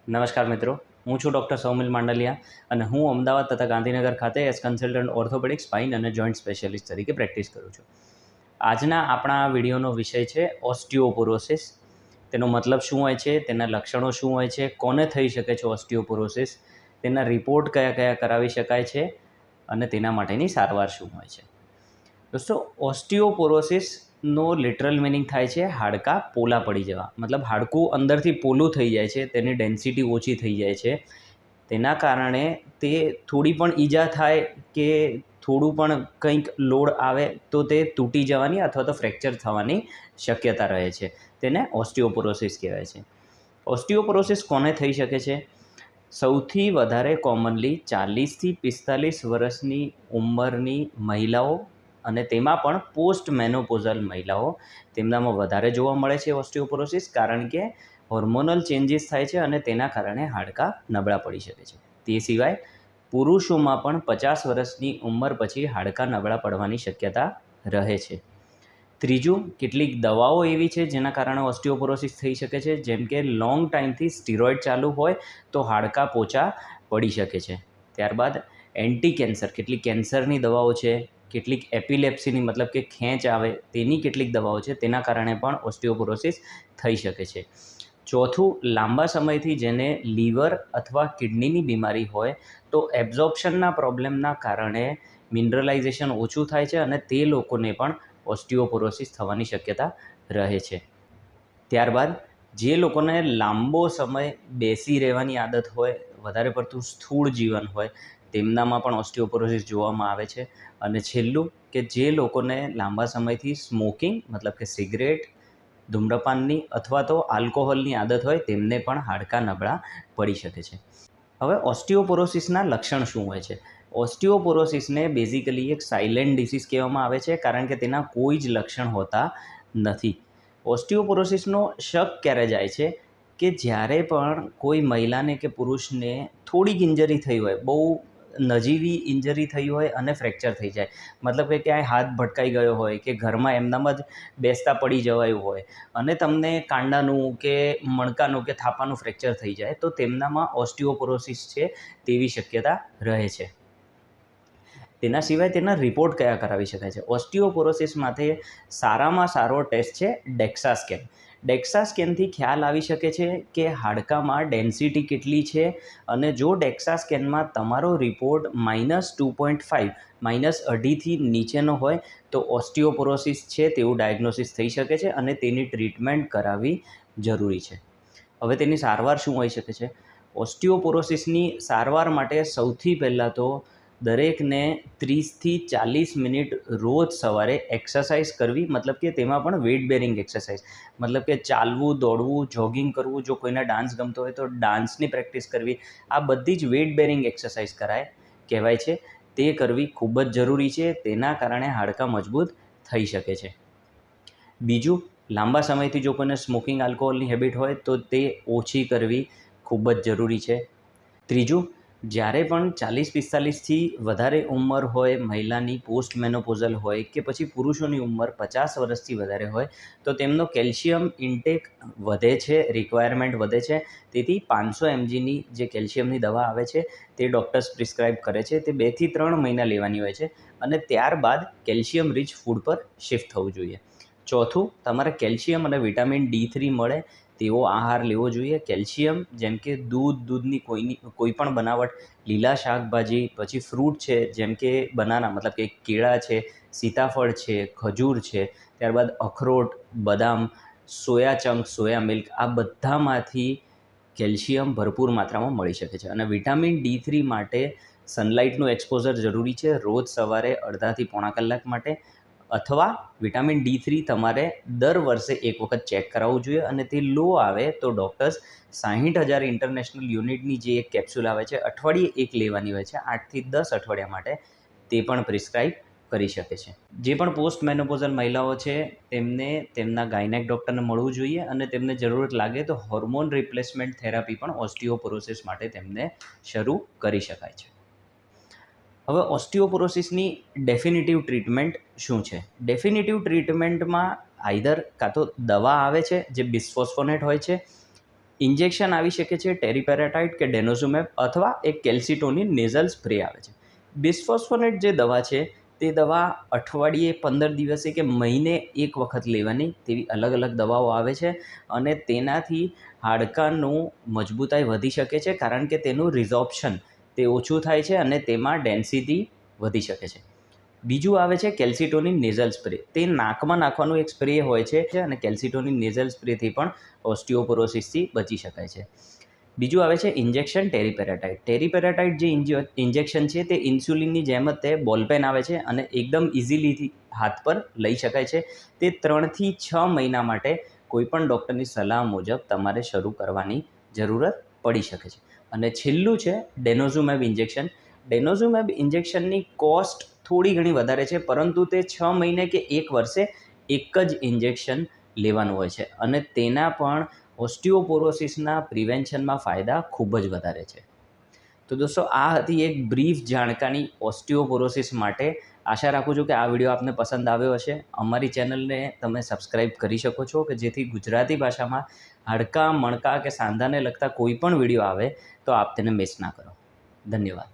નમસ્કાર મિત્રો, હું છું ડૉક્ટર સૌમિલ માંડલિયા અને હું અમદાવાદ તથા ગાંધીનગર ખાતે એઝ કન્સલ્ટન્ટ ઓર્થોપેડિક સ્પાઇન અને જોઈન્ટ સ્પેશિયાલિસ્ટ તરીકે પ્રેક્ટિસ કરું છું. આજના આપણા વિડીયોનો વિષય છે ઓસ્ટિયોપોરોસિસ. તેનો મતલબ શું હોય છે, તેના લક્ષણો શું હોય છે, કોને થઈ શકે છે ઓસ્ટિયોપોરોસિસ, તેના રિપોર્ટ કયા કયા કરાવી શકાય છે અને તેના માટેની સારવાર શું હોય છે. દોસ્તો, ઓસ્ટિયોપોરોસિસનો લિટરલ મિનિંગ થાય છે હાડકાં પોલા પડી જવા. મતલબ હાડકું અંદરથી પોલું થઈ જાય છે, તેની ડેન્સિટી ઓછી થઈ જાય છે. તેના કારણે તે થોડી પણ ઈજા થાય કે થોડું પણ કંઈક લોડ આવે તો તે તૂટી જવાની અથવા તો ફ્રેક્ચર થવાની શક્યતા રહે છે. તેને ઓસ્ટિયોપોરોસિસ કહેવાય છે. ઓસ્ટિયોપોરોસિસ કોને થઈ શકે છે? સૌથી વધારે કોમનલી 40થી 45 વર્ષની ઉંમરની મહિલાઓ અને તેમાં પણ પોસ્ટ મેનોપોઝલ મહિલાઓ, તેમનામાં વધારે જોવા મળે છે ઓસ્ટિયોપોરોસિસ, કારણ કે હોર્મોનલ ચેન્જીસ થાય છે અને તેના કારણે હાડકાં નબળા પડી શકે છે. તે સિવાય પુરુષોમાં પણ 50 વર્ષની ઉંમર પછી હાડકાં નબળા પડવાની શક્યતા રહે છે. ત્રીજું, કેટલીક દવાઓ એવી છે જેના કારણે ઓસ્ટિયોપોરોસિસ થઈ શકે છે, જેમ કે લોંગ ટાઈમથી સ્ટીરોઇડ ચાલુ હોય તો હાડકાં પોચા પડી શકે છે. ત્યારબાદ એન્ટી કેન્સર, કેટલીક કેન્સરની દવાઓ છે, કેટલીક એપિલેપ્સીની મતલબ કે ખેંચ આવે તેની કેટલીક દવાઓ છે, તેના કારણે પણ ઓસ્ટિયોપોરોસિસ થઈ શકે છે. ચોથું, લાંબા સમયથી જેને લીવર અથવા કિડનીની બીમારી હોય તો એબ્ઝોર્પ્શનના પ્રોબ્લેમના કારણે મિનરલાઇઝેશન ઓછું થાય છે અને તે લોકોને પણ ઓસ્ટિયોપોરોસિસ થવાની શક્યતા રહે છે. ત્યારબાદ જે લોકોને લાંબો સમય બેસી રહેવાની આદત હોય, વધારે પડતું સ્થૂળ જીવન હોય, તેમનામાં પણ ઓસ્ટિયોપોરોસિસ જોવામાં આવે છે. અને છેલ્લું, કે જે લોકોને લાંબા સમયથી સ્મોકિંગ મતલબ કે સિગરેટ, ધૂમ્રપાનની અથવા તો આલ્કોહોલની આદત હોય, તેમને પણ હાડકાં નબળા પડી શકે છે. હવે ઓસ્ટિયોપોરોસિસના લક્ષણ શું હોય છે? ઓસ્ટિયોપોરોસિસને બેઝિકલી એક સાયલેન્ટ ડિસીઝ કહેવામાં આવે છે, કારણ કે તેના કોઈ જ લક્ષણ હોતા નથી. ઓસ્ટિયોપોરોસિસનો શક ક્યારે જાય છે કે જ્યારે પણ કોઈ મહિલાને કે પુરુષને થોડીક ઇન્જરી થઈ હોય, બહુ નજીવી ઇન્જરી થઈ હોય અને ફ્રેક્ચર થઈ જાય, મતલબ કે ક્યાંય હાથ ભટકાઈ ગયો હોય કે ઘરમાં એમનામાં જ બેસતા પડી જવાયું હોય અને તમને કાંડાનું કે મણકાનું કે થાપાનું ફ્રેક્ચર થઈ જાય, તો તેમનામાં ઓસ્ટિયોપોરોસિસ છે તેવી શક્યતા રહે છે. તેના સિવાય તેના રિપોર્ટ કયા કરાવી શકાય છે? ઓસ્ટિયોપોરોસિસ માટે સારામાં સારો ટેસ્ટ છે ડેક્સા સ્કેન. ડેક્સા સ્કેનથી ખ્યાલ આવી શકે છે કે હાડકામાં ડેન્સિટી કેટલી છે, અને જો ડેક્સા સ્કેનમાં તમારો રિપોર્ટ -2.5 -2.5થી નીચેનો હોય તો ઓસ્ટિયોપોરોસિસ છે તેવું ડાયગ્નોસિસ થઈ શકે છે અને તેની ટ્રીટમેન્ટ કરાવવી જરૂરી છે. હવે તેની સારવાર શું હોઈ શકે છે? ઓસ્ટિયોપોરોસિસની સારવાર માટે સૌથી પહેલાં તો દરેકને 30થી 40 મિનિટ રોજ સવારે એક્સરસાઇઝ કરવી, મતલબ કે તેમાં પણ વેઇટ બેરિંગ એક્સરસાઇઝ, મતલબ કે ચાલવું, દોડવું, જોગિંગ કરવું, જો કોઈને ડાન્સ ગમતો હોય તો ડાન્સની પ્રેક્ટિસ કરવી, આ બધી જ વેઇટ બેરિંગ એક્સરસાઇઝ કહેવાય છે. તે કરવી ખૂબ જ જરૂરી છે. તેના કારણે હાડકાં મજબૂત થઈ શકે છે. બીજું, લાંબા સમયથી જો કોઈને સ્મોકિંગ, આલ્કોહોલની હેબિટ હોય તો તે ઓછી કરવી ખૂબ જ જરૂરી છે. ત્રીજું, જ્યારે પણ 40-45થી વધારે ઉંમર હોય મહિલાની, પોસ્ટ મેનોપોઝલ હોય કે પછી પુરુષોની ઉંમર 50 વર્ષથી વધારે હોય, તો તેમનો કેલ્શિયમ ઇન્ટેક વધે છે, રિક્વાયરમેન્ટ વધે છે. તેથી 500 mgની જે કેલ્શિયમની દવા આવે છે તે ડૉક્ટર્સ પ્રિસ્ક્રાઇબ કરે છે, તે 2 થી 3 મહિના લેવાની હોય છે અને ત્યારબાદ કેલ્શિયમ રિચ ફૂડ પર શિફ્ટ થવું જોઈએ. ચોથું, તમારે કેલ્શિયમ અને વિટામિન D3 મળે તેવો આહાર લેવો જોઈએ. કેલ્શિયમ જેમ કે દૂધની કોઈ પણ બનાવટ, લીલા શાકભાજી, પછી ફ્રૂટ છે જેમ કે બનાના મતલબ કે કેળા છે, સીતાફળ છે, ખજૂર છે, ત્યારબાદ અખરોટ, બદામ, સોયા ચંક, સોયા મિલ્ક, આ બધામાંથી કેલ્શિયમ ભરપૂર માત્રામાં મળી શકે છે. અને વિટામિન D3 માટે સનલાઇટનું એક્સપોઝર જરૂરી છે, રોજ સવારે અડધાથી પોણા કલાક માટે. અથવા વિટામિન D3 તમારે દર વર્ષે એક વખત ચેક કરાવવું જોઈએ, અને તે લો આવે તો ડૉક્ટર્સ 60,000 ઇન્ટરનેશનલ યુનિટની જે એક કેપ્સ્યુલ આવે છે, અઠવાડિયે એક લેવાની હોય છે, 8 થી 10 અઠવાડિયા માટે, તે પણ પ્રિસ્ક્રાઇબ કરી શકે છે. જે પણ પોસ્ટ મેનોપોઝલ મહિલાઓ છે તેમને તેમના ગાયનેક ડૉક્ટરને મળવું જોઈએ, અને તેમને જરૂરત લાગે તો હોર્મોન રિપ્લેસમેન્ટ થેરાપી પણ ઓસ્ટિયોપોરોસિસ માટે તેમને શરૂ કરી શકાય છે. હવે ઓસ્ટિયોપોરોસિસની ડેફિનેટિવ ટ્રીટમેન્ટ શું છે? ડેફિનેટિવ ટ્રીટમેન્ટમાં આઈધર કાં તો દવા આવે છે જે બિસ્ફોસ્ફોનેટ હોય છે, ઇન્જેક્શન આવી શકે છે ટેરીપેરાટાઇડ કે ડેનોઝુમેબ અથવા એક કેલ્સિટોનિન નેઝલ સ્પ્રે આવે છે. બિસ્ફોસ્ફોનેટ જે દવા છે તે દવા અઠવાડિયે 15 દિવસે કે મહિને એક વખત લેવાની તેવી અલગ અલગ દવાઓ આવે છે અને તેનાથી હાડકાનું મજબૂતાઈ વધી શકે છે કારણ કે તેનું રિઝોર્પ્શન તે ઓછું થાય છે અને તેમાં ડેન્સિટી વધી શકે છે. બીજું આવે છે કેલ્સિટોનિન નેઝલ સ્પ્રે. તે નાકમાં નાખવાનું એક સ્પ્રે હોય છે અને કેલ્સિટોનિન નેઝલ સ્પ્રેથી પણ ઓસ્ટિયોપોરોસિસથી બચી શકાય છે. બીજું આવે છે ઇન્જેક્શન ટેરીપેરાટાઇડ. ટેરીપેરાટાઇડ જે ઇન્જેક્શન છે તે ઇન્સ્યુલિનની જેમ જ તે બોલપેન આવે છે અને એકદમ ઇઝીલીથી હાથ પર લઈ શકાય છે. તે 3થી 6 મહિના માટે કોઈપણ ડૉક્ટરની સલાહ મુજબ તમારે શરૂ કરવાની જરૂરત પડી શકે છે. અને છેલ્લું છે ડેનોઝુમેબ ઇન્જેક્શન. ડેનોઝુમેબ ઇન્જેક્શનની કોસ્ટ થોડી ઘણી વધારે છે, પરંતુ તે 6 મહિને કે 1 વર્ષે એક જ ઇન્જેક્શન લેવાનું હોય છે અને તેના પણ ઓસ્ટિયોપોરોસિસના પ્રિવેન્શનમાં ફાયદા ખૂબ જ વધારે છે. તો દોસ્તો, આ હતી એક બ્રીફ જાણકારી ઓસ્ટિયોપોરોસિસ માટે. આશા રાખું છું કે આ વિડીયો આપને પસંદ આવ્યો હશે. અમારી ચેનલને તમે સબસ્ક્રાઈબ કરી શકો છો કે જેથી ગુજરાતી ભાષામાં હાડકાં, મણકાં કે સાંધાને લગતા કોઈ પણ વિડીયો આવે તો આપ તેને મિસ ના કરો. ધન્યવાદ.